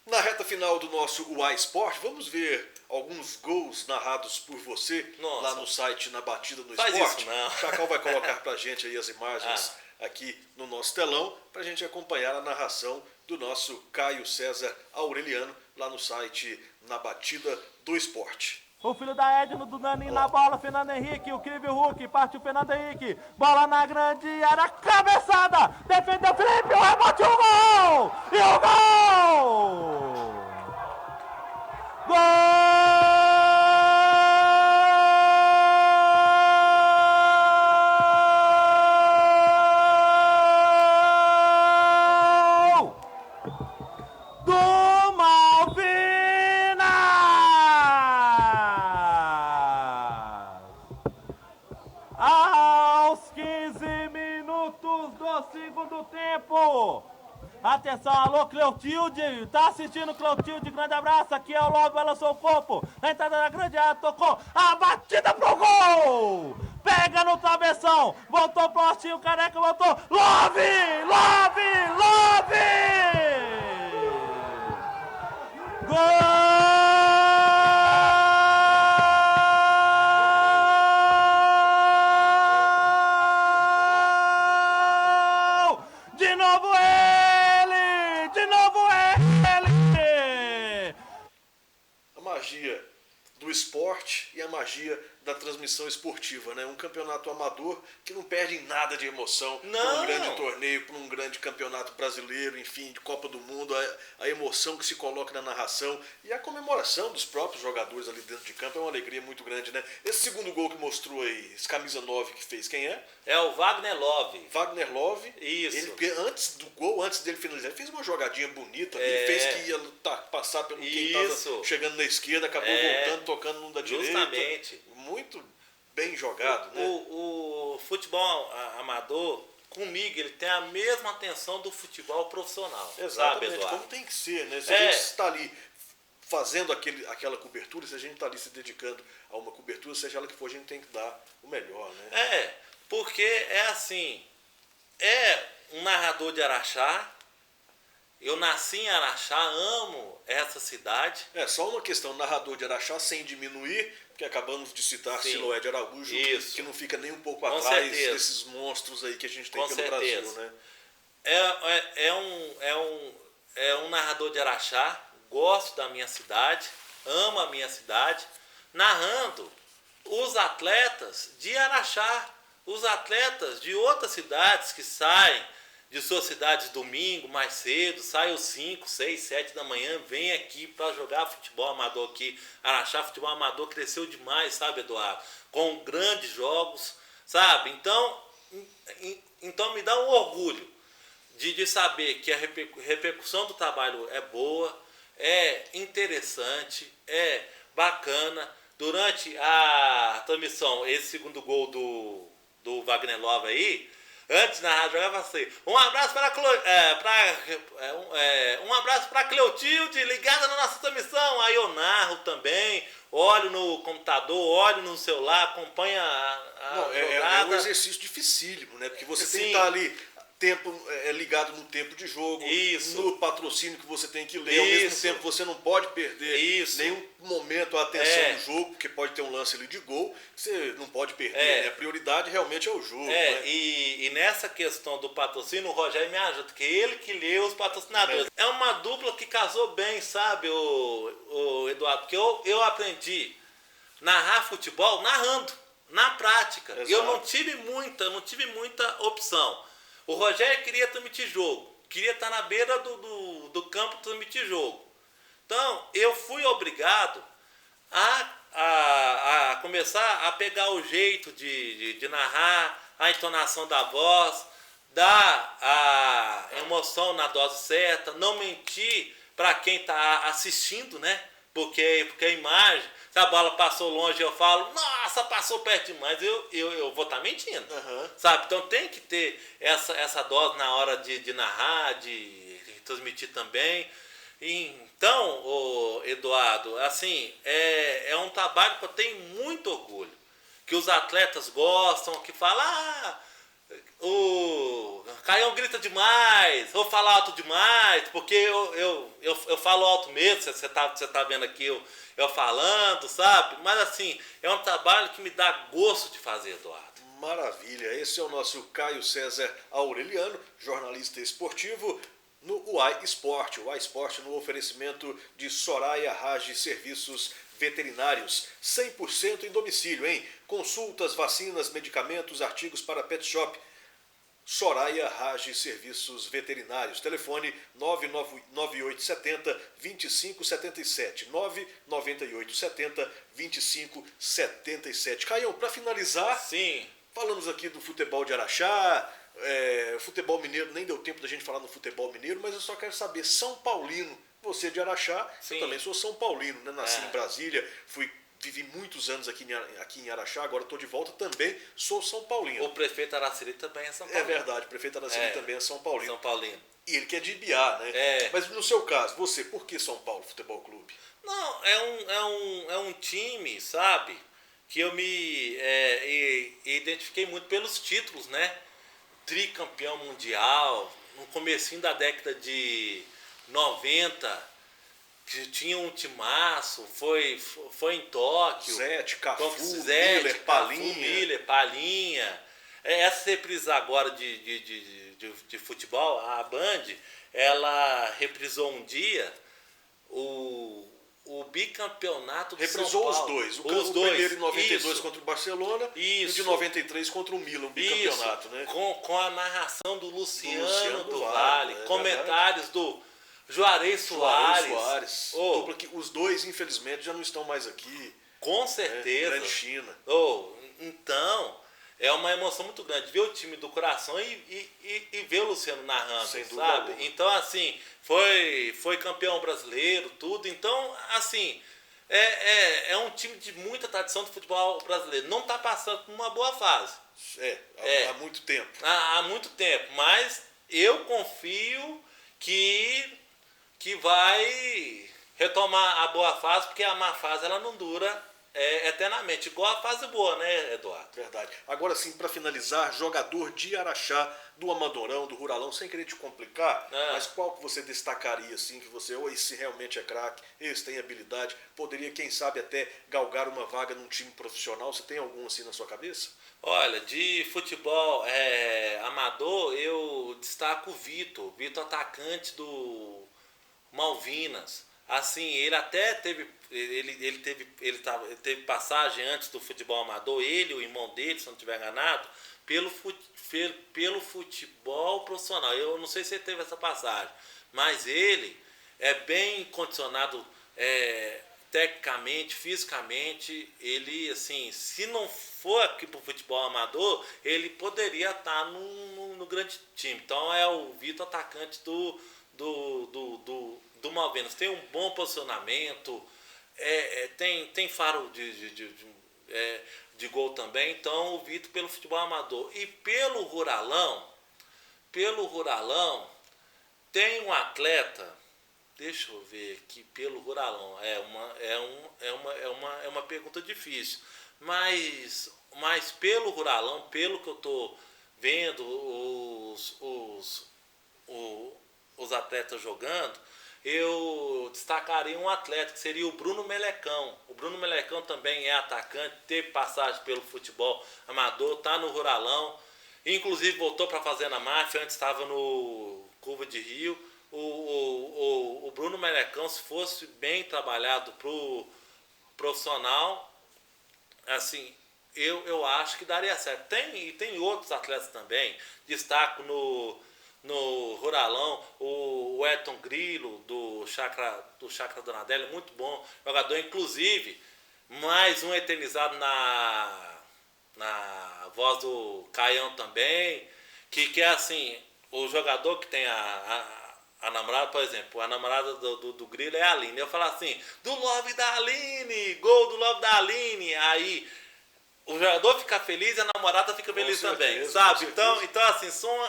na reta final do nosso UA Esporte, vamos ver alguns gols narrados por você lá no site Na Batida do Esporte. Faz isso não. O Chacal vai colocar pra gente aí as imagens aqui no nosso telão, pra gente acompanhar a narração do nosso Caio César Aureliano lá no site Na Batida do Esporte. O filho da Edno, do Naninho na bola, Fernando Henrique, o incrível Hulk, partiu Fernando Henrique, bola na grande área, cabeçada, defendeu Felipe, o rebote, o gol! E o gol! Gol! Do Malvinas! Aos 15 minutos do segundo tempo. Atenção, alô Cleutilde, tá assistindo Cleutilde, grande abraço, aqui é o Lobo, balançou o corpo, na entrada da grande área, tocou, a batida pro gol, pega no travessão, voltou pro Ostinho, Careca, voltou, Love, Love, Love, gol! De novo ele! De novo ele! A magia do esporte e a magia da transmissão esportiva, né? Um campeonato amador que não perde em nada de emoção. Por Não. um grande torneio, por um grande campeonato brasileiro, enfim, de Copa do Mundo, a emoção que se coloca na narração e a comemoração dos próprios jogadores ali dentro de campo é uma alegria muito grande, né? Esse segundo gol que mostrou aí, esse camisa 9 que fez, quem é? É o Wagner Love. Wagner Love. Isso. Ele, antes do gol, antes dele finalizar, ele fez uma jogadinha bonita ali, É. fez que ia passar pelo quem estava chegando na esquerda, acabou voltando, tocando no da direita. Justamente. Muito bem jogado, né? O futebol amador, comigo, ele tem a mesma atenção do futebol profissional. Exatamente, sabe, Eduardo? como tem que ser, né? Se a gente está ali fazendo aquela cobertura, se a gente está ali se dedicando a uma cobertura, seja ela que for, a gente tem que dar o melhor, né? Porque é assim, é um narrador de Araxá, eu nasci em Araxá, amo essa cidade. É só uma questão, narrador de Araxá sem diminuir, porque acabamos de citar Siloé de Araújo, Isso. que não fica nem um pouco Com atrás certeza. desses monstros aí que a gente tem Com aqui no certeza. Brasil, né? É um narrador de Araxá, gosto da minha cidade, amo a minha cidade, narrando os atletas de Araxá, os atletas de outras cidades que saem de suas cidades domingo, mais cedo, saem às 5, 6, 7 da manhã, vem aqui para jogar futebol amador aqui. Araxá, futebol amador cresceu demais, sabe, Eduardo? Com grandes jogos, sabe? Então me dá um orgulho de saber que a repercussão do trabalho é boa, é interessante, é bacana. Durante a transmissão, esse segundo gol do Wagner Love aí, antes na rádio eu assim, um abraço para Cleotilde, ligada na nossa transmissão. Aí eu narro também, olho no computador, olho no celular, acompanha a jogada. É um exercício dificílimo, né? Porque você tem que Sim. estar ali ligado no tempo de jogo, Isso. no patrocínio que você tem que ler, ao mesmo Isso. tempo você não pode perder Isso. nenhum momento a atenção no jogo, porque pode ter um lance ali de gol, que você não pode perder, né? A prioridade realmente é o jogo. Né? E nessa questão do patrocínio, o Rogério me ajuda, porque ele que lê os patrocinadores. É uma dupla que casou bem, sabe, o Eduardo? Porque eu aprendi a narrar futebol narrando, na prática. Exato. Eu não tive muita opção. O Rogério queria transmitir jogo, queria estar na beira do campo transmitir jogo. Então, eu fui obrigado a começar a pegar o jeito de narrar, a entonação da voz, dar a emoção na dose certa, não mentir para quem está assistindo, né? Porque a imagem, se a bola passou longe, eu falo, nossa, passou perto demais, eu vou estar mentindo. Uhum. Sabe? Então tem que ter essa dose na hora de narrar, de transmitir também. Então, Eduardo, assim, é um trabalho que eu tenho muito orgulho. Que os atletas gostam, que falam, o Caião grita demais, ou fala alto demais, porque eu falo alto mesmo, você tá vendo aqui eu falando, sabe? Mas assim, é um trabalho que me dá gosto de fazer, Eduardo. Maravilha, esse é o nosso Caio César Aureliano, jornalista esportivo no UAI Esporte. O UAI Esporte no oferecimento de Soraya Rage Serviços Veterinários, 100% em domicílio, hein? Consultas, vacinas, medicamentos, artigos para pet shop. Soraya Rage Serviços Veterinários. Telefone 99870 2577. 99870 2577. Caião, para finalizar, Sim. falamos aqui do futebol de Araxá, futebol mineiro, nem deu tempo da gente falar no futebol mineiro, mas eu só quero saber, São Paulino, você de Araxá, Sim. eu também sou São Paulino, né? Nasci em Brasília, vivi muitos anos aqui em Araxá, agora estou de volta também, sou São Paulino. O prefeito Araceli também é São Paulino. É verdade, o prefeito Araceli também é São Paulino. São Paulino. E ele que é de Ibiá, né? Mas no seu caso, você, por que São Paulo Futebol Clube? Não, é um time, sabe, que eu me identifiquei muito pelos títulos, né? Tricampeão mundial, no comecinho da década de 90, que tinha um timaço, foi em Tóquio. Zete, Cafu, Zete, Miller, Palinha. Palinha. Essa reprise agora de futebol, a Band, ela reprisou um dia o bicampeonato do Reprisou São os Paulo. dois. O primeiro em 92 isso, contra o Barcelona e o de 93 contra o Milan, o bicampeonato, isso, né? Com a narração do Luciano do Vale, Vale, comentários do Juarez Soares. Dupla que os dois, infelizmente, já não estão mais aqui. Com certeza. Grande China. Então, é uma emoção muito grande ver o time do coração e ver o Luciano narrando, Sem dúvida sabe? alguma. Então, assim, foi campeão brasileiro, tudo. Então, assim, é um time de muita tradição do futebol brasileiro. Não está passando por uma boa fase. Há muito tempo. Há muito tempo. Mas eu confio que vai retomar a boa fase, porque a má fase ela não dura eternamente, igual a fase boa, né, Eduardo? Verdade. Agora sim, para finalizar, jogador de Araxá, do Amadorão, do Ruralão, sem querer te complicar, mas qual que você destacaria, assim, que você, esse realmente é craque, esse tem habilidade, poderia, quem sabe, até galgar uma vaga num time profissional? Você tem algum assim na sua cabeça? Olha, de futebol amador, eu destaco o Vitor atacante do Malvinas. Assim, ele até teve passagem antes do futebol amador, ele, o irmão dele, se não estiver enganado, pelo futebol profissional. Eu não sei se ele teve essa passagem, mas ele é bem condicionado tecnicamente, fisicamente. Ele, assim, se não for aqui pro futebol amador, ele poderia estar no grande time. Então é o Vitor atacante do Malvinas. Tem um bom posicionamento, tem faro de gol também. Então o Vitor pelo futebol amador. E pelo Ruralão tem um atleta, deixa eu ver aqui, pelo Ruralão, é uma pergunta difícil, mas pelo Ruralão, pelo que eu tô vendo os atletas jogando, eu destacaria um atleta que seria o Bruno Melecão. O Bruno Melecão também é atacante, teve passagem pelo futebol amador, está no Ruralão, inclusive voltou para a Fazenda Máfia, antes estava no Curva de Rio. O Bruno Melecão, se fosse bem trabalhado pro profissional, assim, eu acho que daria certo. Tem outros atletas também, destaco no Ruralão, o Elton Grilo, do Chacra Donadelli, muito bom jogador, inclusive, mais um eternizado na voz do Caião também, que é assim, o jogador que tem a namorada, por exemplo, a namorada do Grilo é a Aline. Eu falo assim, do Love da Aline, gol do Love da Aline, aí o jogador fica feliz e a namorada fica feliz também, sabe? Então assim, são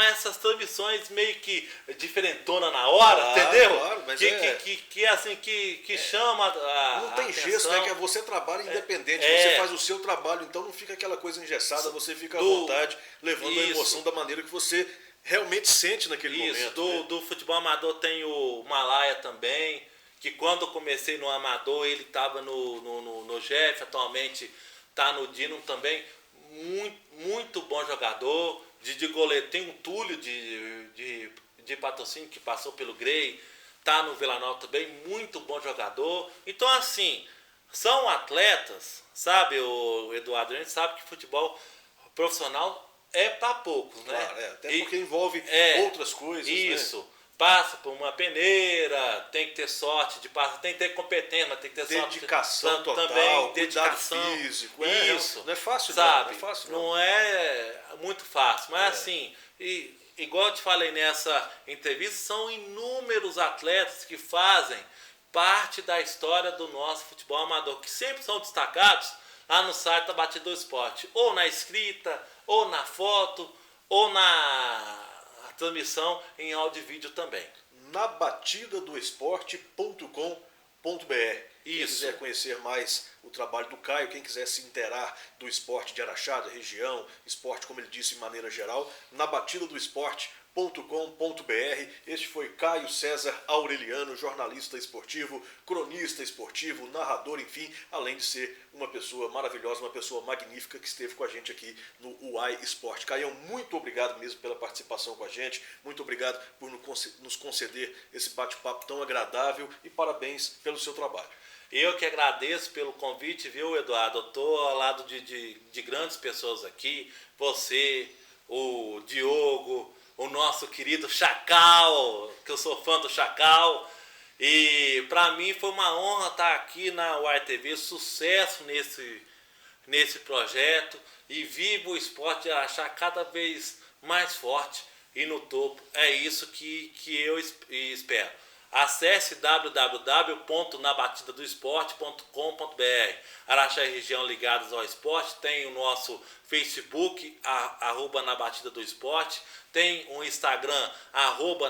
essas transmissões meio que diferentona na hora, entendeu? Claro, mas que chama não tem atenção. gesto, né? Que você trabalha independente, você faz o seu trabalho, então não fica aquela coisa engessada, você fica à vontade, levando a emoção da maneira que você realmente sente naquele momento. Do futebol amador tem o Malaya também, que quando eu comecei no amador, ele estava no Jeff, atualmente está no Dino também, muito bom jogador. De goleiro tem um Túlio de patrocínio que passou pelo Grey, tá no Vila Nova também, muito bom jogador. Então assim, são atletas, sabe, o Eduardo, a gente sabe que futebol profissional é para poucos, né? Claro, até porque envolve outras coisas, isso. Né? Passa por uma peneira, tem que ter sorte de passar, tem que ter competência, mas tem que ter dedicação sorte total, também, dedicação físico, isso. Não é fácil, sabe? Não é fácil, não é muito fácil, mas assim, igual eu te falei nessa entrevista, são inúmeros atletas que fazem parte da história do nosso futebol amador, que sempre são destacados lá no site da Batida do Esporte, ou na escrita, ou na foto, ou na transmissão em áudio e vídeo também. Na batidadoesporte.com.br. Quem quiser conhecer mais o trabalho do Caio, quem quiser se inteirar do esporte de Araxá, da região, esporte, como ele disse, de maneira geral, na batida do esporte.com.br. Este foi Caio César Aureliano, jornalista esportivo, cronista esportivo, narrador, enfim, além de ser uma pessoa maravilhosa, uma pessoa magnífica que esteve com a gente aqui no UAI Esporte. Caião, muito obrigado mesmo pela participação com a gente, muito obrigado por nos conceder esse bate-papo tão agradável e parabéns pelo seu trabalho. Eu que agradeço pelo convite, viu, Eduardo? Eu estou ao lado de grandes pessoas aqui, você, o Diogo, o nosso querido Chacal, que eu sou fã do Chacal, e para mim foi uma honra estar aqui na UAI TV, sucesso nesse projeto, e viva o esporte de Araxá cada vez mais forte e no topo. É isso que eu espero. Acesse www.nabatidadoesporte.com.br. Araxá e região ligados ao esporte. Tem o nosso Facebook, @nabatida-do-esporte. Tem o Instagram,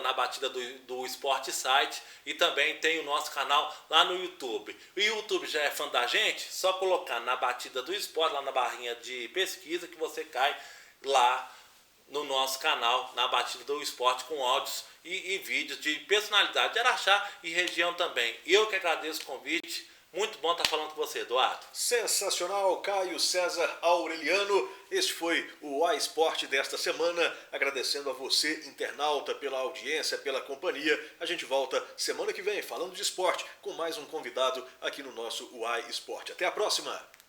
@nabatida-do-esporte-site. E também tem o nosso canal lá no YouTube. O YouTube já é fã da gente? Só colocar Na Batida do Esporte, lá na barrinha de pesquisa, que você cai lá no nosso canal, Na Batida do Esporte, com áudios e vídeos de personalidade de Araxá e região também. Eu que agradeço o convite. Muito bom estar falando com você, Eduardo. Sensacional, Caio César Aureliano. Este foi o UAI Esporte desta semana. Agradecendo a você, internauta, pela audiência, pela companhia. A gente volta semana que vem falando de esporte com mais um convidado aqui no nosso UAI Esporte. Até a próxima!